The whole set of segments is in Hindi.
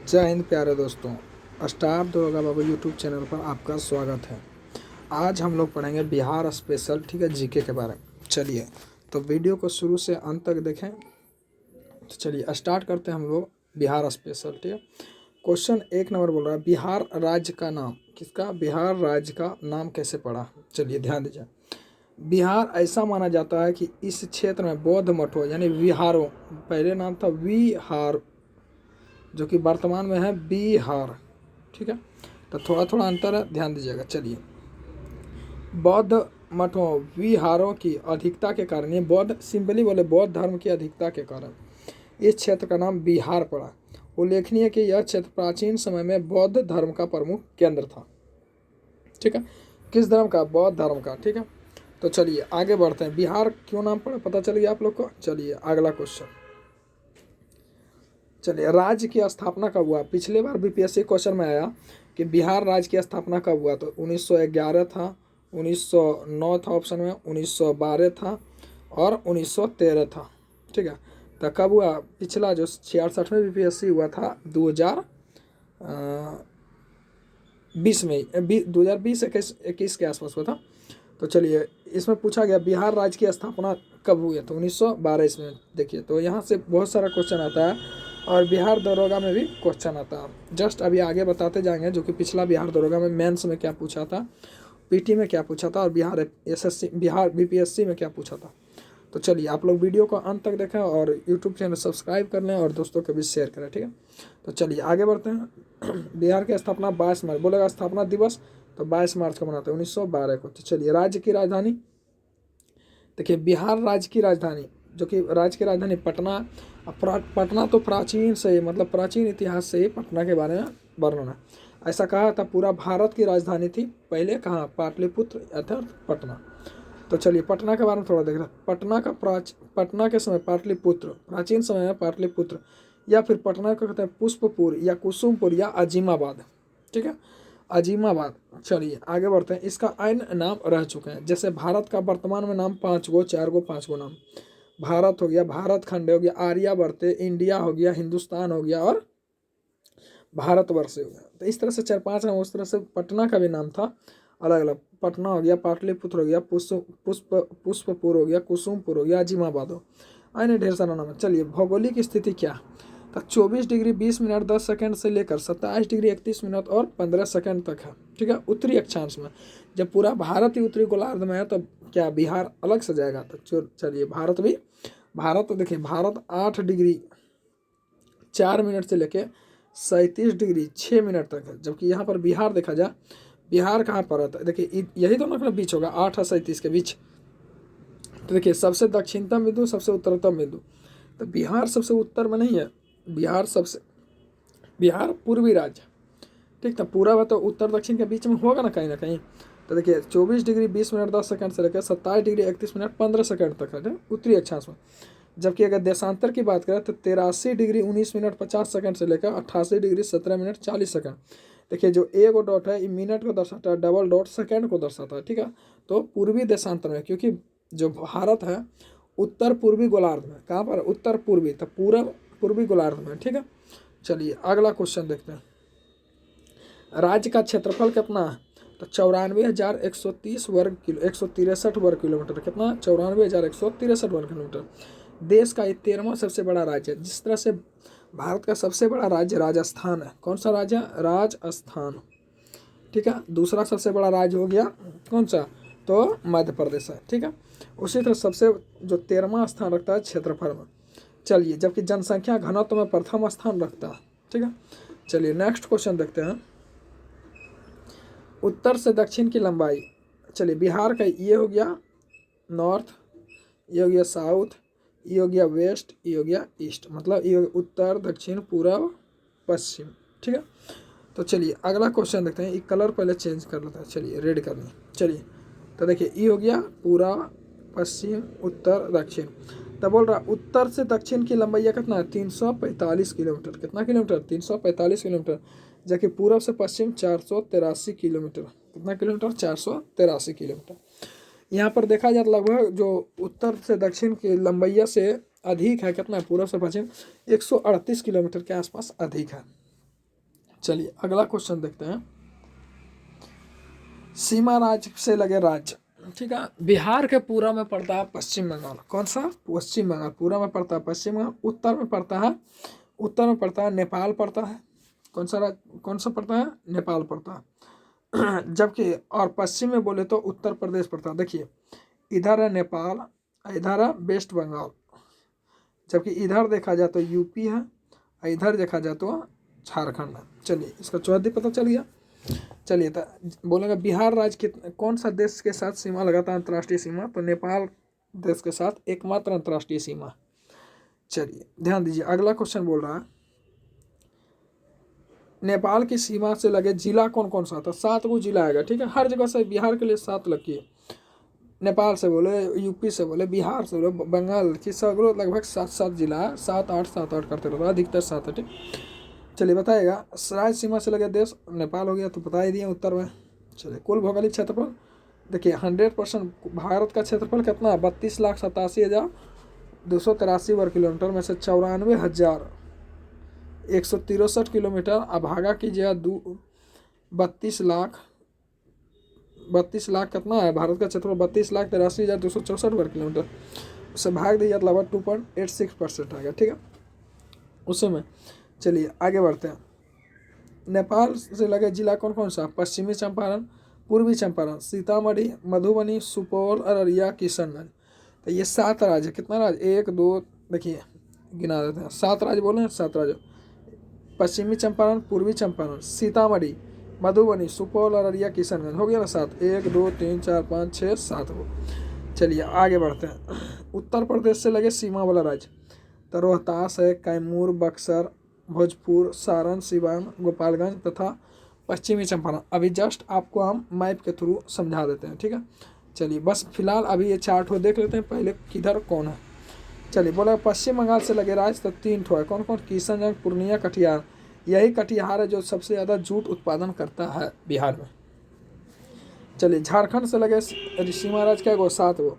जय हिंद प्यारे दोस्तों। स्टार दरोगा बाबू यूट्यूब चैनल पर आपका स्वागत है। आज हम लोग पढ़ेंगे बिहार स्पेशल, ठीक है, जीके के बारे में। चलिए तो वीडियो को शुरू से अंत तक देखें। तो चलिए स्टार्ट करते हैं हम लोग बिहार स्पेशल, ठीक है। क्वेश्चन 1 नंबर बोल रहा है, बिहार राज्य का नाम किसका, बिहार राज्य का नाम कैसे पड़ा। चलिए ध्यान दीजिए। बिहार ऐसा माना जाता है कि इस क्षेत्र में बौद्ध मठों यानी विहारों, पहले नाम था विहार जो कि वर्तमान में है बिहार, ठीक है। तो थोड़ा थोड़ा अंतर है, ध्यान दीजिएगा। चलिए, बौद्ध मठों विहारों की अधिकता के कारण, ये बौद्ध सिंपली बोले बौद्ध धर्म की अधिकता के कारण इस क्षेत्र का नाम बिहार पड़ा। उल्लेखनीय है कि यह क्षेत्र प्राचीन समय में बौद्ध धर्म का प्रमुख केंद्र था, ठीक है। किस धर्म का, बौद्ध धर्म का, ठीक है। तो चलिए आगे बढ़ते हैं। बिहार क्यों नाम पड़ा पता चल गया आप लोग को। चलिए अगला क्वेश्चन। चलिए, राज्य की स्थापना कब हुआ। पिछले बार बीपीएससी क्वेश्चन में आया कि बिहार राज्य की स्थापना कब हुआ, तो 1911 था, 1909 था ऑप्शन में, 1912 था और 1913 था, ठीक है। तो कब हुआ, पिछला जो 66वें बीपीएससी हुआ था 2020 में, 2020-21 के आसपास हुआ था। तो चलिए इसमें पूछा गया बिहार राज्य की स्थापना कब हुई है, तो 1912 इसमें। देखिए तो यहाँ से बहुत सारा क्वेश्चन आता है और बिहार दरोगा में भी क्वेश्चन आता है। जस्ट अभी आगे बताते जाएंगे जो कि पिछला बिहार दरोगा में मेंस में क्या पूछा था, पीटी में क्या पूछा था और बिहार एसएससी बिहार बीपीएससी में क्या पूछा था। तो चलिए आप लोग वीडियो को अंत तक देखें और यूट्यूब चैनल सब्सक्राइब कर लें और दोस्तों के बीच शेयर करें, ठीक है। तो चलिए आगे बढ़ते हैं। बिहार की स्थापना 22 मार्च, बोलेगा स्थापना दिवस तो 22 मार्च को मनाते हैं 1912 को। तो चलिए राज्य की राजधानी, देखिए बिहार राज्य की राजधानी जो कि राज्य की राजधानी पटना। पटना तो प्राचीन से, मतलब प्राचीन इतिहास से ही पटना के बारे में वर्णन है। ऐसा कहा था पूरा भारत की राजधानी थी पहले, कहाँ, पाटलिपुत्र अर्थात पटना। तो चलिए पटना के बारे में थोड़ा देख रहे हैं। पटना के समय पाटलिपुत्र, प्राचीन समय में पाटलिपुत्र, या फिर पटना को कहते हैं पुष्पपुर या कुसुमपुर या अजीमाबाद, ठीक है, अजीमाबाद। चलिए आगे बढ़ते हैं। इसका अन्य नाम रह चुके हैं, जैसे भारत का वर्तमान में नाम 5 गो 4 गो 5 गो नाम। भारत हो गया, भारत खंड हो गया, आर्यावर्त, इंडिया हो गया, हिंदुस्तान हो गया और भारतवर्ष हो गया। तो इस तरह से 4-5 नाम। उस तरह से पटना का भी नाम था अलग अलग। पटना हो गया, पाटलिपुत्र हो गया, पुष्पपुर हो गया, कुसुमपुर हो गया, अजीमाबाद हो, अन्य ढेर सारा नाम है। चलिए भौगोलिक स्थिति क्या, तो 24 डिग्री 20 मिनट 10 सेकंड से लेकर 27 डिग्री 31 मिनट और 15 सेकंड तक है, ठीक है, उत्तरी अक्षांश में। जब पूरा भारत ही उत्तरी गोलार्ध में है तो क्या बिहार अलग से जाएगा। तो चलिए भारत तो देखिए, भारत 8 डिग्री 4 मिनट से लेके 37 डिग्री 6 मिनट तक है। जबकि यहाँ पर बिहार देखा जाए, बिहार कहाँ पर आता है, देखिए यही दोनों के बीच होगा, 8 और 37 के बीच। तो देखिए सबसे दक्षिणतम बिंदु, सबसे उत्तरतम बिंदु, तो बिहार सबसे उत्तर में नहीं है, बिहार पूर्वी राज्य, ठीक था। पूरा तो उत्तर दक्षिण के बीच में होगा ना कहीं ना कहीं। तो देखिए 24 डिग्री 20 मिनट 10 सेकंड से लेकर 27 डिग्री 31 मिनट 15 सेकंड तक है उत्तरी अक्षांश में। जबकि अगर देशांतर की बात करें तो 83 डिग्री 19 मिनट 50 सेकंड से लेकर 88 डिग्री 17 मिनट 40 सेकंड। देखिए जो ए गो डॉट है ये मिनट को दर्शाता है, डबल डॉट सेकंड को दर्शाता है, ठीक है। तो पूर्वी देशांतर में, क्योंकि जो भारत है उत्तर पूर्वी गोलार्ध में, कहाँ पर, उत्तर पूर्वी, तो पूरा पूर्वी गोलार्ध में, ठीक है। चलिए अगला क्वेश्चन देखते हैं। राज्य का क्षेत्रफल कितना है, तो 94,130 वर्ग किलो 163 वर्ग किलोमीटर। कितना, 94,163 वर्ग किलोमीटर। देश का ये 13वां सबसे बड़ा राज्य है। जिस तरह से भारत का सबसे बड़ा राज्य राजस्थान है, कौन सा राज्य, राजस्थान, ठीक है। दूसरा सबसे बड़ा राज्य हो गया कौन सा, तो मध्य प्रदेश है, ठीक है। उसी तरह सबसे जो 13वां स्थान रखता है क्षेत्रफल में। चलिए जबकि जनसंख्या घनत्व में प्रथम स्थान रखता है, ठीक है। चलिए नेक्स्ट क्वेश्चन देखते हैं। उत्तर से दक्षिण की लंबाई, चलिए बिहार का ये हो गया नॉर्थ, ये हो गया साउथ, ये हो गया वेस्ट, ये हो गया ईस्ट, मतलब ये उत्तर दक्षिण पूर्व पश्चिम, ठीक है। तो चलिए अगला क्वेश्चन देखते हैं। ये कलर पहले चेंज कर लेते हैं, चलिए रेड करनी। चलिए तो देखिए ये हो गया पूर्व पश्चिम उत्तर दक्षिण। तो बोल रहा उत्तर से दक्षिण की लंबाई कितना है, 345 किलोमीटर। कितना किलोमीटर, 345 किलोमीटर। जबकि पूर्व से पश्चिम 483 किलोमीटर। कितना किलोमीटर, 483 किलोमीटर। यहाँ पर देखा जाए लगभग जो उत्तर से दक्षिण की लंबाई से अधिक है, कितना है, पूर्व से पश्चिम 138 किलोमीटर के आसपास अधिक है। चलिए अगला क्वेश्चन देखते हैं। सीमा राज्य से लगे राज्य, ठीक है। बिहार के पूर्व में पड़ता है पश्चिम बंगाल। कौन सा? पश्चिम बंगाल। पूर्व में पड़ता है पश्चिम बंगाल। उत्तर में पड़ता है नेपाल पड़ता है। कौन सा पड़ता है? नेपाल पड़ता है। जबकि और पश्चिम में बोले तो उत्तर प्रदेश पड़ता है। देखिए इधर है नेपाल, इधर है वेस्ट बंगाल, जबकि इधर देखा जाए तो यूपी है, इधर देखा जाए तो झारखंड है। चलिए इसका चौहद्दी पता चल गया। चलिए तो बोलेगा बिहार राज्य कौन सा देश के साथ सीमा लगाता है अंतर्राष्ट्रीय सीमा? तो नेपाल देश के साथ एकमात्र अंतर्राष्ट्रीय सीमा। चलिए ध्यान दीजिए, अगला क्वेश्चन बोल रहा है नेपाल की सीमा से लगे जिला कौन कौन सा था? 7 गो जिला आएगा, ठीक है। हर जगह से बिहार के लिए 7 लगी। नेपाल से बोले, यूपी से बोले, बिहार से बोले, बंगाल की सगरो लगभग 7 जिला है। 7-8 करते रहता है, अधिकतर 7 है, ठीक। चलिए बताइएगा राज्य सीमा से लगे देश नेपाल हो गया तो बता ही दिए उत्तर में। चलिए कुल भौगोलिक क्षेत्रफल देखिए 100% भारत का क्षेत्रफल कितना है? 32,87,283 वर्ग किलोमीटर में से 94,163 किलोमीटर अभागा कीजिएगा 32 लाख कितना है? भारत का क्षेत्रफल 32,83,264 वर्ग किलोमीटर, उससे भाग दीजिए लगभग 2.86% आ गया, ठीक है उसमें। चलिए आगे बढ़ते हैं। नेपाल से लगे जिला कौन कौन सा? पश्चिमी चंपारण, पूर्वी चंपारण, सीतामढ़ी, मधुबनी, सुपौल, अररिया, किशनगंज। तो ये 7 राज्य। कितना राज्य? 1 2 देखिए गिना देते हैं। 7 राज्य बोले हैं, 7 राज्य। पश्चिमी चंपारण, पूर्वी चंपारण, सीतामढ़ी, मधुबनी, सुपौल, अररिया, किशनगंज। हो गया ना 7। 1 2 3 4 5 6 7 हो। चलिए आगे बढ़ते हैं। उत्तर प्रदेश से लगे सीमा वाला राज्य तो रोहतास है, कैमूर, बक्सर, भोजपुर, सारण, सिवान, गोपालगंज तथा पश्चिमी चंपारण। अभी जस्ट आपको हम मैप के थ्रू समझा देते हैं, ठीक है। चलिए बस फिलहाल अभी ये चार्ट हो देख लेते हैं पहले किधर कौन है। चलिए बोला पश्चिम बंगाल से लगे राज्य तो 3 ठो है। कौन कौन? किशनगंज, पूर्णिया, कटिहार। यही कटिहार है जो सबसे ज़्यादा जूट उत्पादन करता है बिहार में। चलिए झारखंड से लगे सीमा राज्य क्या गो? 7 गो।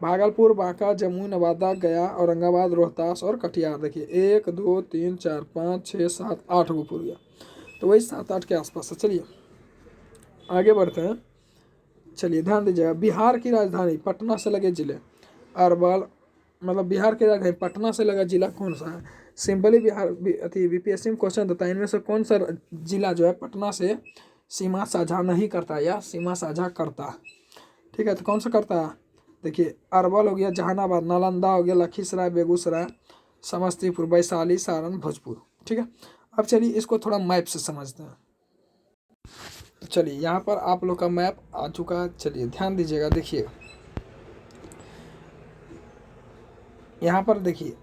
भागलपुर, बांका, जमुई, नवादा, गया, औरंगाबाद, रोहतास और कटिहार। देखिए 1 2 3 4 5 6 7 8 गो पूर गया, तो वही 7-8 के आसपास है। चलिए आगे बढ़ते हैं। चलिए ध्यान दीजिएगा, बिहार की राजधानी पटना से लगे जिले अरवल, मतलब बिहार की राजधानी पटना से लगा जिला कौन सा है? सिंपली बिहार बीपीएससी में क्वेश्चन देता है, इनमें से कौन सा जिला जो है पटना से सीमा साझा नहीं करता या सीमा साझा करता, ठीक है। तो कौन सा करता है? देखिए अरवल हो गया, जहानाबाद, नालंदा हो गया, लखीसराय, बेगूसराय, समस्तीपुर, वैशाली, सारण, भोजपुर, ठीक है। अब चलिए इसको थोड़ा मैप से समझते हैं। चलिए यहाँ पर आप लोग का मैप आ चुका है। चलिए ध्यान दीजिएगा, देखिए यहाँ पर देखिए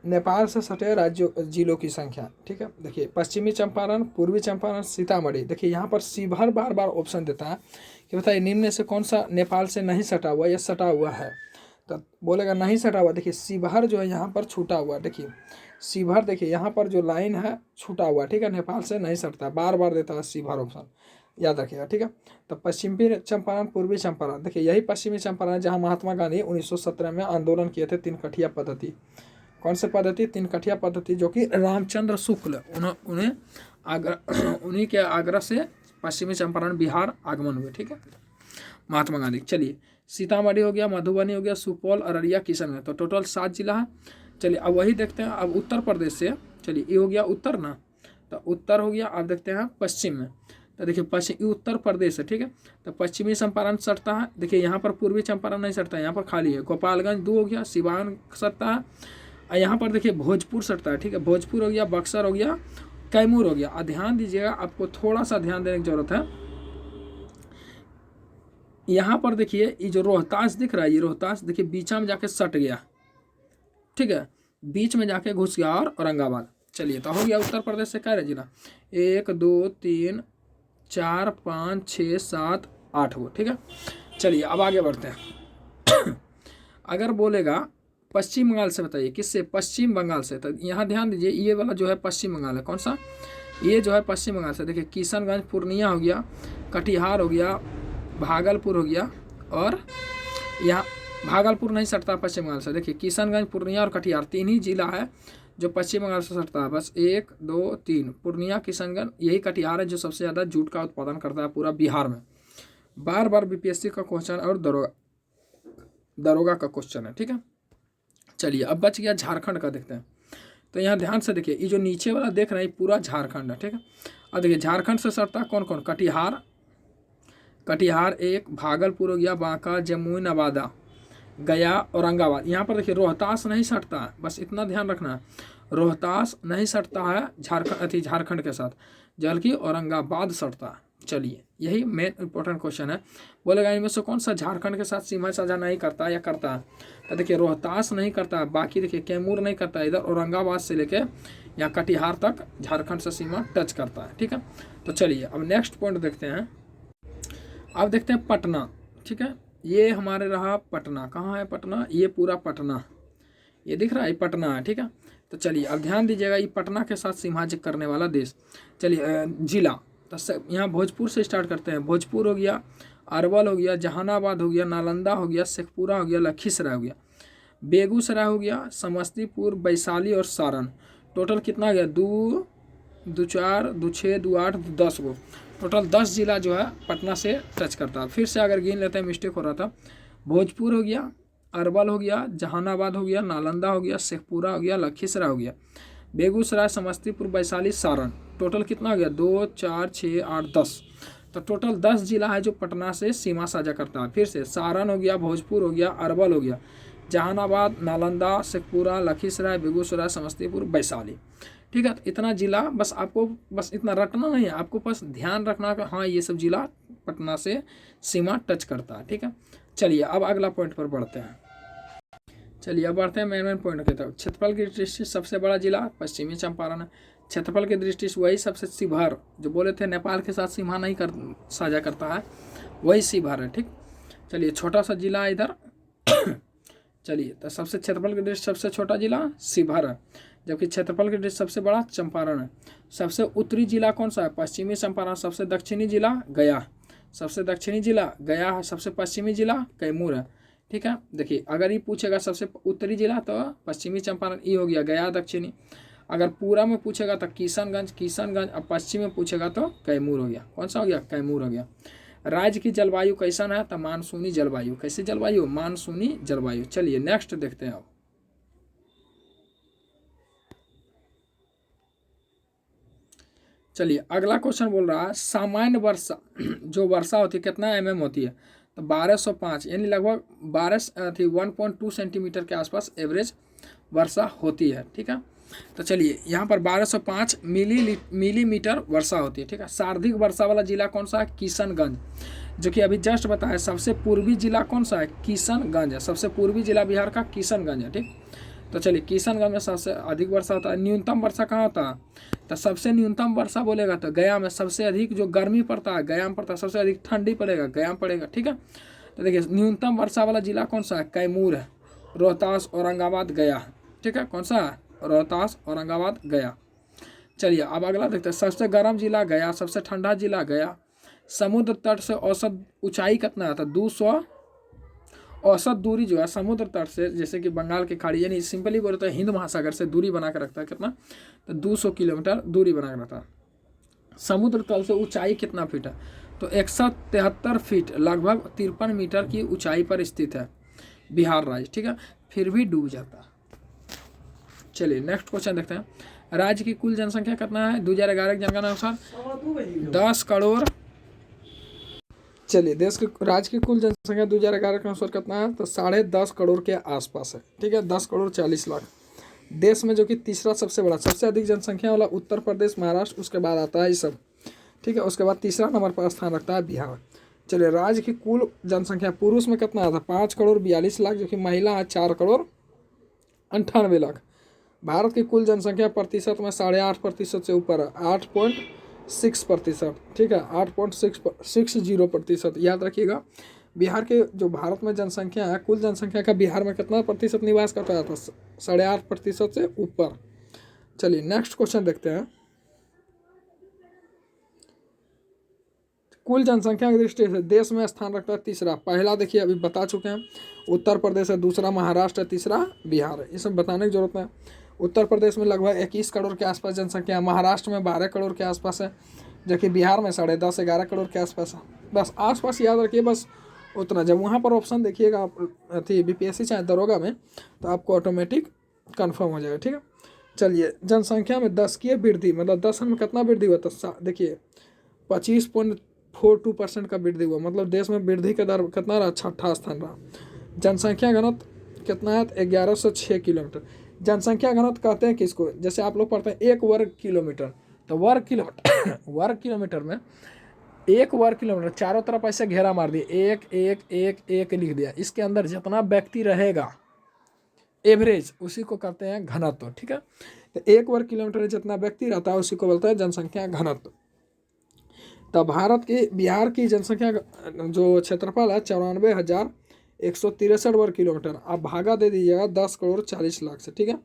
नेपाल से सटे राज्यों जिलों की संख्या, ठीक है। देखिए पश्चिमी चंपारण, पूर्वी चंपारण, सीतामढ़ी। देखिए यहाँ पर शिवहर बार बार ऑप्शन देता है कि बताइए निम्न में से कौन सा नेपाल से नहीं सटा हुआ या सटा हुआ है? तो बोलेगा नहीं सटा हुआ। देखिए शिवहर जो है यहाँ पर छूटा हुआ। देखिए शिवहर, देखिए यहाँ पर जो लाइन है छूटा हुआ, ठीक है, नेपाल से नहीं सटता, बार बार देता है शिवहर ऑप्शन, याद रखिएगा, ठीक है। तो पश्चिमी चंपारण, पूर्वी चंपारण, देखिए यही पश्चिमी चंपारण जहाँ महात्मा गांधी 1917 में आंदोलन किए थे 3 कठिया पद्धति। कौन से पद्धति? 3 कठिया पद्धति, जो कि रामचंद्र शुक्ल उन्हीं के आग्रह से पश्चिमी चंपारण बिहार आगमन हुए, ठीक है, महात्मा गांधी। चलिए सीतामढ़ी हो गया, मधुबनी हो गया, सुपौल, अररिया, किशनगंज। तो टोटल 7 जिला है। चलिए अब वही देखते हैं। अब उत्तर प्रदेश से, चलिए ये हो गया उत्तर ना, तो उत्तर हो गया। अब देखते हैं पश्चिम में, तो देखिए पश्चिम उत्तर प्रदेश है, ठीक है। तो पश्चिमी चंपारण सटता है। देखिए यहाँ पर पूर्वी चंपारण नहीं सटता है, यहाँ पर खाली है। गोपालगंज 2 हो गया, सिवान सटता है, और यहाँ पर देखिए भोजपुर सटता है, ठीक है। भोजपुर हो गया, बक्सर हो गया, कैमूर हो गया। और ध्यान दीजिएगा, आपको थोड़ा सा ध्यान देने की जरूरत है। यहाँ पर देखिए ये जो रोहतास दिख रहा है, ये रोहतास देखिए बीच में जाके सट गया, ठीक है, बीच में जाके घुस गया, और औरंगाबाद। चलिए तो हो गया उत्तर प्रदेश से क्या जिला? 1 2 3 4 5 6 7 8 गो, ठीक है। चलिए अब आगे बढ़ते हैं। अगर बोलेगा पश्चिम बंगाल से, बताइए किससे? पश्चिम बंगाल से। तो यहाँ ध्यान दीजिए, ये वाला जो है पश्चिम बंगाल है। कौन सा? ये जो है पश्चिम बंगाल से। देखिए किशनगंज, पूर्णिया हो गया, कटिहार हो गया, भागलपुर हो गया, और यहाँ भागलपुर नहीं सटता पश्चिम बंगाल से। देखिए किशनगंज, पूर्णिया और कटिहार 3 ही जिला है जो पश्चिम बंगाल से सटता है, बस 1 2 3 पूर्णिया, किशनगंज, यही कटिहार है जो सबसे ज़्यादा जूट का उत्पादन करता है पूरा बिहार में। बार बार बीपीएससी का क्वेश्चन और दरोगा का क्वेश्चन है, ठीक है। चलिए अब बच गया झारखंड का, देखते हैं। तो यहाँ ध्यान से देखिए, ये जो नीचे वाला देख रहे हैं पूरा झारखंड है, ठीक है। अब देखिए झारखंड से सटता कौन कौन, कटिहार 1, भागलपुर हो गया, बांका, जमुई, नवादा, गया, औरंगाबाद। यहाँ पर देखिए रोहतास नहीं सटता है, बस इतना ध्यान रखना है, रोहतास नहीं सटता है झारखंड के साथ, जबकि औरंगाबाद सटता है। चलिए यही मेन इंपॉर्टेंट क्वेश्चन है। बोलेगा इनमें से कौन सा झारखंड के साथ सीमा साझा नहीं करता या करता है, तो देखिए रोहतास नहीं करता है, बाकी देखिए कैमूर नहीं करता है, इधर औरंगाबाद से लेके यहाँ कटिहार तक झारखंड से सीमा टच करता है, ठीक है। तो चलिए अब नेक्स्ट पॉइंट देखते हैं। अब देखते हैं पटना, ठीक है। ये हमारे रहा पटना, कहाँ है पटना, ये पूरा पटना, ये दिख रहा है पटना है, ठीक है। तो चलिए अब ध्यान दीजिएगा, ये पटना के साथ सीमा करने वाला देश। चलिए जिला, तो यहाँ भोजपुर से स्टार्ट करते हैं। भोजपुर हो गया, अरवल हो गया, जहानाबाद हो गया, नालंदा हो गया, शेखपुरा हो गया, लखीसराय हो गया, बेगूसराय हो गया, समस्तीपुर, वैशाली और सारण। टोटल कितना हो गया, 2 2 4 2 6 2 8 10 गो, टोटल 10 जिला जो है पटना से टच करता है। फिर से अगर गिन लेते हैं, मिस्टेक हो रहा था। भोजपुर हो गया, अरवल हो गया, जहानाबाद हो गया, नालंदा हो गया, शेखपुरा हो गया, लखीसराय हो गया, बेगूसराय, समस्तीपुर, वैशाली, सारण। टोटल कितना हो गया, 2 4 6 8 10। तो टोटल 10 जिला है जो पटना से सीमा साझा करता है। फिर से सारण हो गया, भोजपुर हो गया, अरवल हो गया, जहानाबाद, नालंदा, शेखपुरा, लखीसराय, बेगूसराय, समस्तीपुर, वैशाली, ठीक है। तो इतना जिला बस आपको बस इतना रटना नहीं है, आपको बस ध्यान रखना कि हाँ ये सब जिला पटना से सीमा टच करता है, ठीक है। चलिए अब अगला पॉइंट पर बढ़ते हैं। चलिए अब बढ़ते हैं मेन पॉइंट की तरफ। क्षेत्रफल की दृष्टि से सबसे बड़ा जिला पश्चिमी चंपारण है। क्षेत्रफल की दृष्टि से वही सबसे शिवहर, जो बोले थे नेपाल के साथ सीमा नहीं साझा करता है, वही शिवहर है, ठीक। चलिए छोटा सा जिला इधर चलिए तो सबसे क्षेत्रफल की दृष्टि सबसे छोटा जिला शिवहर है, जबकि क्षेत्रफल की दृष्टि सबसे बड़ा चंपारण है। सबसे उत्तरी जिला कौन सा है, पश्चिमी चंपारण। सबसे दक्षिणी जिला गया, सबसे दक्षिणी जिला गया है। सबसे पश्चिमी जिला कैमूर है, ठीक है। देखिए अगर ये पूछेगा सबसे उत्तरी जिला तो पश्चिमी चंपारण, ये हो गया गया दक्षिणी। अगर पूरा में पूछेगा तो किशनगंज, अब पश्चिम में पूछेगा तो कैमूर हो गया। कौन सा हो गया, कैमूर हो गया। राज्य की जलवायु कैसन है, तो मानसूनी जलवायु। कैसी जलवायु, मानसूनी जलवायु। चलिए नेक्स्ट देखते हैं अब। चलिए अगला क्वेश्चन बोल रहा है सामान्य वर्षा जो वर्षा होती है कितना mm होती है, तो 1205 यानी लगभग 1.2 सेंटीमीटर के आसपास एवरेज वर्षा होती है, ठीक है। तो चलिए यहाँ पर 1205 मिलीमीटर वर्षा होती है, ठीक है। सर्वाधिक वर्षा वाला जिला कौन सा है, किशनगंज, जो कि अभी जस्ट बताया। सबसे पूर्वी जिला कौन सा है, किशनगंज है। सबसे पूर्वी जिला बिहार का किशनगंज है, ठीक। तो चलिए किशनगंज में सबसे अधिक वर्षा होता है। न्यूनतम वर्षा कहाँ होता है, तो सबसे न्यूनतम वर्षा बोलेगा तो गया में। सबसे अधिक जो गर्मी पड़ता है गया में पड़ता है, सबसे अधिक ठंडी पड़ेगा गया में पड़ेगा, ठीक है। तो देखिए न्यूनतम वर्षा वाला जिला कौन सा है, कैमूर है। रोहतास, औरंगाबाद, गया, ठीक है। कौन सा है, रोहतास, औरंगाबाद, गया। चलिए अब अगला देखते हैं। सबसे गर्म जिला गया, सबसे ठंडा जिला गया। समुद्र तट से औसत ऊंचाई कितना है, तो 200। औसत दूरी जो है समुद्र तट से, जैसे कि बंगाल की खाड़ी, यानी सिंपली बोले तो हिंद महासागर से दूरी बना के रखता है कितना, तो 200 किलोमीटर दूरी बना के रखता है। समुद्र तल से ऊंचाई कितना फीट है, तो 173 फीट, लगभग 53 मीटर की ऊंचाई पर स्थित है बिहार राज्य, ठीक है। फिर भी डूब जाता है। चलिए नेक्स्ट क्वेश्चन देखते हैं। राज्य की कुल जनसंख्या कितना है, 2011 की जनगणना अनुसार 10 करोड़। चलिए देश के राज्य की कुल जनसंख्या 2011 के अनुसार कितना है, तो 10.5 करोड़ के आसपास है, ठीक है। 10 करोड़ 40 लाख। देश में जो कि तीसरा सबसे बड़ा, सबसे अधिक जनसंख्या वाला उत्तर प्रदेश, महाराष्ट्र, उसके बाद आता है ये सब, ठीक है। उसके बाद तीसरा नंबर पर स्थान रखता है बिहार। चलिए राज्य की कुल जनसंख्या पुरुष में कितना आता है, 5 करोड़ 42 लाख, जो कि महिला है 4 करोड़ 98 लाख। भारत की कुल जनसंख्या प्रतिशत में 8.5% से ऊपर है, 8.6%, ठीक है। 8.60%, याद रखिएगा। बिहार के जो भारत में जनसंख्या है, कुल जनसंख्या का बिहार में कितना प्रतिशत निवास करता है, 8.5% से ऊपर। चलिए नेक्स्ट क्वेश्चन देखते हैं। कुल जनसंख्या की दृष्टि से देश में स्थान रखता है तीसरा। पहला देखिए अभी बता चुके हैं, उत्तर प्रदेश है। दूसरा महाराष्ट्र है। तीसरा बिहार है। ये सब बताने की जरूरत है। उत्तर प्रदेश में लगभग 21 करोड़ के आसपास जनसंख्या है, महाराष्ट्र में 12 करोड़ के आसपास है, जबकि बिहार में 10.5-11 करोड़ के आसपास है। बस आसपास याद रखिए, बस उतना। जब वहाँ पर ऑप्शन देखिएगा आप थी बीपीएससी चाहे दरोगा में, तो आपको ऑटोमेटिक कन्फर्म हो जाएगा, ठीक है। चलिए, जनसंख्या में 10 की वृद्धि, मतलब 10 में कितना वृद्धि हुआ, तो देखिए 25.42% का वृद्धि हुआ, मतलब देश में वृद्धि का दर कितना रहा, 6ठा स्थान रहा। जनसंख्या घनत्व कितना है, 1106 किलोमीटर। जनसंख्या घनत्व कहते हैं किसको, जैसे आप लोग पढ़ते हैं 1 वर्ग किलोमीटर, तो वर्ग किलोमीटर वर्ग किलोमीटर में 1 वर्ग किलोमीटर चारों तरफ ऐसे घेरा मार दिए, 1 1 1 1 लिख दिया, इसके अंदर जितना व्यक्ति रहेगा एवरेज, उसी को कहते हैं घनत्व, ठीक है। तो 1 वर्ग किलोमीटर में जितना व्यक्ति रहता है उसी को बोलता है जनसंख्या घनत्व। तब भारत की, बिहार की जनसंख्या जो क्षेत्रफल है 94,163 वर्ग किलोमीटर। आप भागा दे दीजिएगा 10,40,00,000 से, ठीक है,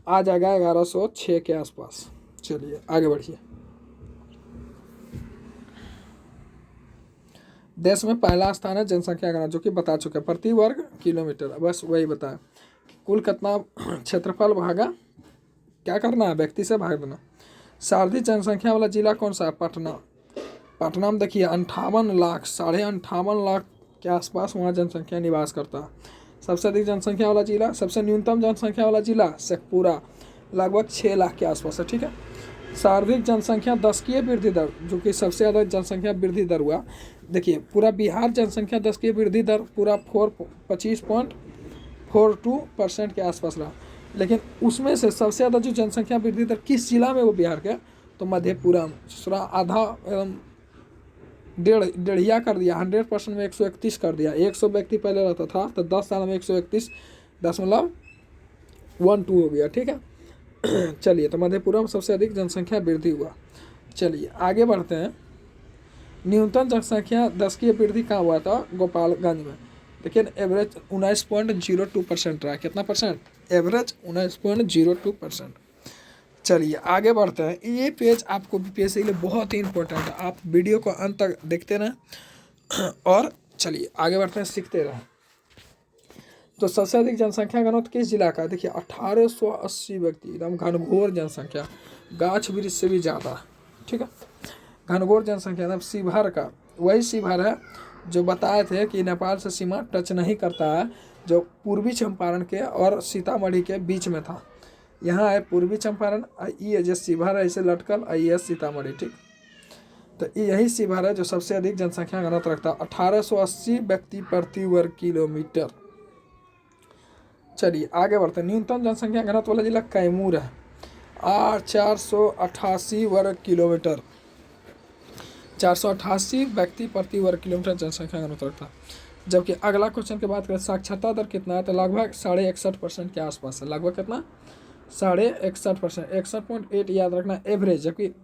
आ जाएगा 1106 के आसपास। चलिए आगे बढ़िए। देश में पहला स्थान है जनसंख्या घनत्व, जो कि बता चुके हैं, प्रति वर्ग किलोमीटर, बस वही बताया। कुल कितना क्षेत्रफल भागा, क्या करना है, व्यक्ति से भाग देना। सर्वाधिक जनसंख्या वाला जिला कौन सा है, पटना। पटना में देखिए 58 लाख, 58.5 लाख के आसपास वहाँ जनसंख्या निवास करता है। सबसे अधिक जनसंख्या वाला जिला, सबसे न्यूनतम जनसंख्या वाला जिला शेखपुरा, लगभग 6 लाख के आसपास है, ठीक है। सर्वाधिक जनसंख्या 10 की वृद्धि दर, जो कि सबसे ज़्यादा जनसंख्या वृद्धि दर हुआ, देखिए पूरा बिहार जनसंख्या 10 की वृद्धि दर पूरा 25.42% के आसपास रहा। लेकिन उसमें से सबसे ज़्यादा जो जनसंख्या वृद्धि दर किस जिला में, वो बिहार के, तो मधेपुरा। दूसरा आधा एकदम डेढ़िया कर दिया, 100% में 131 कर दिया। 100 व्यक्ति पहले रहता था, तो 10 साल में 131.12 हो गया, ठीक है। चलिए, तो मधेपुरा में सबसे अधिक जनसंख्या वृद्धि हुआ। चलिए आगे बढ़ते हैं। न्यूनतम जनसंख्या 10 की वृद्धि कहाँ हुआ था, गोपालगंज में। लेकिन एवरेज 19.02% रहा। कितना परसेंट, एवरेज 19.02%। चलिए आगे बढ़ते हैं। ये पेज आपको बीपीएससी के लिए बहुत ही इंपॉर्टेंट है, आप वीडियो को अंत तक देखते रहें। और चलिए आगे बढ़ते हैं, सीखते रहें। तो सबसे अधिक जनसंख्या घनत्व किस जिला का, देखिए 1880 व्यक्ति, एकदम घनघोर जनसंख्या, गाछ वृक्ष से भी ज़्यादा, ठीक है। घनघोर जनसंख्या, एकदम शिवहर का, वही शिवहर है जो बताए थे कि नेपाल से सीमा टच नहीं करता है, जो पूर्वी चंपारण के और सीतामढ़ी के बीच में था। यहाँ है पूर्वी चंपारण, ये जो शिवहर है इसे लटकल, ये सीतामढ़ी, ठीक। तो यही शिवहर है जो सबसे अधिक जनसंख्या घनत्व रखता है, 1880 व्यक्ति प्रति वर्ग किलोमीटर। चलिए आगे बढ़ते हैं। न्यूनतम जनसंख्या घनत्व वाला जिला कैमूर है, 488 वर्ग किलोमीटर, 488 व्यक्ति प्रति वर्ग किलोमीटर जनसंख्या घनत्व रखता है। जबकि अगला क्वेश्चन की बात करें, साक्षरता दर कितना है, तो लगभग 61.5% के आसपास है। लगभग कितना, 61.5%, 61.8 याद रखना एवरेज। जबकि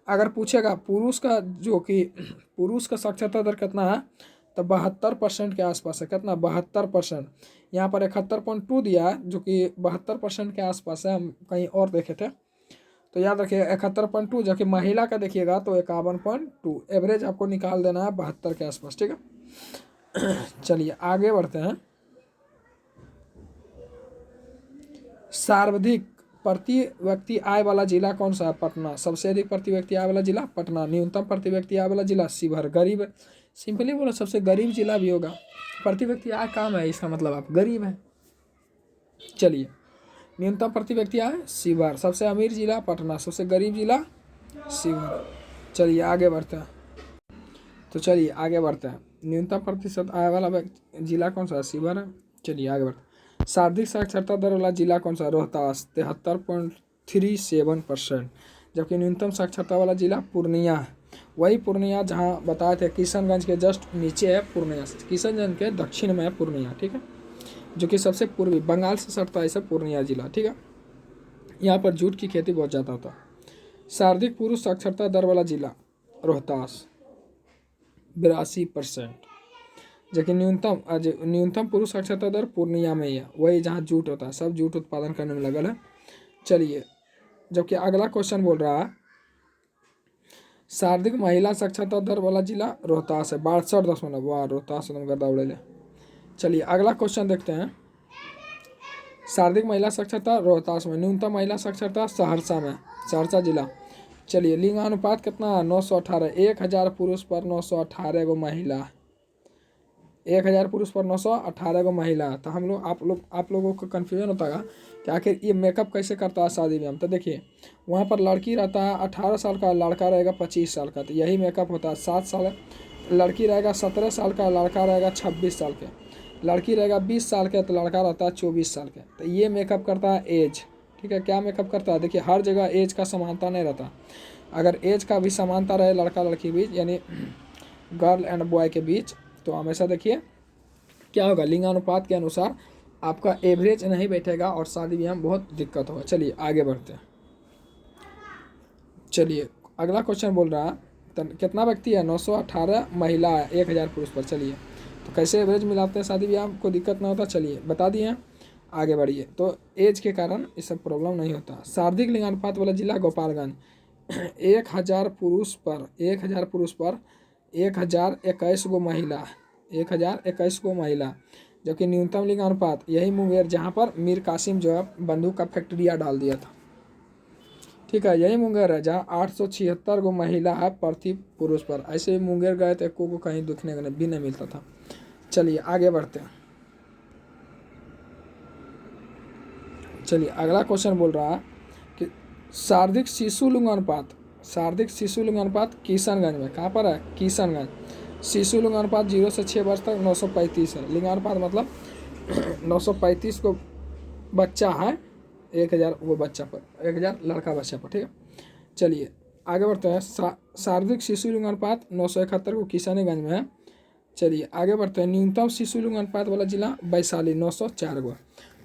अगर पूछेगा पुरुष का, जो कि पुरुष का साक्षरता दर कितना है, तो 72% के आसपास है। कितना, 72%। यहाँ पर 71.2 दिया है, जो कि 72% के आसपास है, हम कहीं और देखे थे, तो याद रखिए 71.2। जबकि महिला का देखिएगा तो 51.2। एवरेज आपको निकाल देना है 72 के आसपास, ठीक है। चलिए आगे बढ़ते हैं। सर्वाधिक प्रति व्यक्ति आय वाला जिला कौन सा है, पटना। सबसे अधिक प्रति व्यक्ति आय वाला जिला पटना। न्यूनतम प्रति व्यक्ति आय वाला जिला शिवहर। गरीब, सिंपली बोलो सबसे गरीब जिला भी होगा। प्रति व्यक्ति आय कम है, इसका मतलब आप गरीब हैं। चलिए, न्यूनतम प्रति व्यक्ति आय शिवहर। सबसे अमीर जिला पटना, सबसे गरीब जिला शिवहर। चलिए आगे बढ़ते हैं। तो चलिए आगे बढ़ते हैं। न्यूनतम प्रतिशत आय वाला जिला कौन सा है, शिवहर है। चलिए आगे बढ़ते हैं। सर्वाधिक साक्षरता दर वाला जिला कौन सा, रोहतास, 73.37%। जबकि न्यूनतम साक्षरता वाला जिला पूर्णिया है। वही पूर्णिया जहाँ बताए थे, किशनगंज के जस्ट नीचे है पूर्णिया, किशनगंज के दक्षिण में है पूर्णिया, ठीक है, जो कि सबसे पूर्वी, बंगाल से सटता है पूर्णिया जिला, ठीक है। यहाँ पर जूट की खेती बहुत ज़्यादा होता है। सर्वाधिक पुरुष साक्षरता दर वाला जिला रोहतास, 82%। जबकि न्यूनतम पुरुष साक्षरता दर पूर्णिया में ही है, वही जहाँ जूट होता है, सब जूट उत्पादन करने में लगल है। चलिए, जबकि अगला क्वेश्चन बोल रहा है सर्वाधिक महिला साक्षरता दर वाला जिला रोहतास है, 62., वाह रोहतास एकदम गर्दा उड़ेले। चलिए अगला क्वेश्चन देखते हैं। सर्वाधिक महिला साक्षरता रोहतास में, न्यूनतम महिला साक्षरता सहरसा में, सहरसा जिला। चलिए लिंगानुपात कितना है 918, 1000 पुरुष पर 918 गो महिला, 1000 पुरुष पर 918 गो महिला। तो हम लोग आप लोगों को कन्फ्यूजन होता है कि आखिर ये मेकअप कैसे करता है शादी में। तो देखिए वहाँ पर लड़की रहता है 18 साल का, लड़का रहेगा 25 साल का, तो यही मेकअप होता है। 7 साल लड़की रहेगा, 17 साल का, लड़का रहेगा 26 साल के, लड़की रहेगा 20 साल के, तो लड़का रहता है 24 साल के। तो ये मेकअप करता है एज, ठीक है। क्या मेकअप करता है, देखिए हर जगह एज का समानता नहीं रहता। अगर एज का भी समानता रहे लड़का लड़की बीच, यानी गर्ल एंड बॉय के बीच, तो हमेशा देखिए क्या होगा, लिंगानुपात के अनुसार आपका एवरेज नहीं बैठेगा और शादी ब्याह में बहुत दिक्कत होगा। चलिए आगे बढ़ते हैं। चलिए अगला क्वेश्चन बोल रहा है कितना व्यक्ति है, 918 महिला है, 1000 पुरुष पर। चलिए तो कैसे एवरेज मिलाते हैं शादी ब्याह, आपको दिक्कत ना होता, चलिए बता दिए, आगे बढ़िए। तो एज के कारण ये सब प्रॉब्लम नहीं होता। सर्वाधिक लिंगानुपात वाला जिला गोपालगंज, 1000 पुरुष पर 1021 गो महिला, 1021 गो महिला। जबकि न्यूनतम लिंगानुपात यही मुंगेर, जहाँ पर मीर कासिम जो है बंदूक का फैक्ट्रिया डाल दिया था, ठीक है, यही मुंगेर है जहाँ 876 गो महिला है प्रति पुरुष पर। ऐसे ही मुंगेर गए तो को कहीं दिखने का भी नहीं मिलता था। चलिए आगे बढ़ते हैं। चलिए अगला क्वेश्चन बोल रहा है कि सर्वाधिक शिशु लिंगानुपात किशनगंज में, कहाँ पर है, किशनगंज। शिशु लिंगानुपात 0 से 6 वर्ष तक 935 है। लिंगानुपात मतलब 935 को बच्चा है 1000 वो बच्चा पर, 1000 लड़का बच्चा पर, ठीक है। चलिए आगे बढ़ते हैं। सर्वाधिक शिशु लिंगानुपात 971 को किशनगंज में है। चलिए आगे बढ़ते हैं। न्यूनतम शिशु लिंगानुपात वाला जिला वैशाली, 904 गो।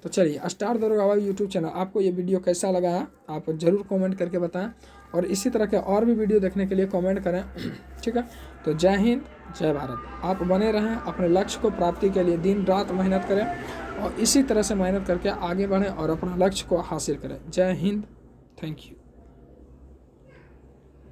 तो चलिए स्टार दरोगा वाला यूट्यूब चैनल, आपको ये वीडियो कैसा लगा है आप ज़रूर कमेंट करके बताएं, और इसी तरह के और भी वीडियो देखने के लिए कमेंट करें, ठीक है। तो जय हिंद जय भारत। आप बने रहें, अपने लक्ष्य को प्राप्ति के लिए दिन रात मेहनत करें, और इसी तरह से मेहनत करके आगे बढ़ें और अपना लक्ष्य को हासिल करें। जय हिंद, थैंक यू।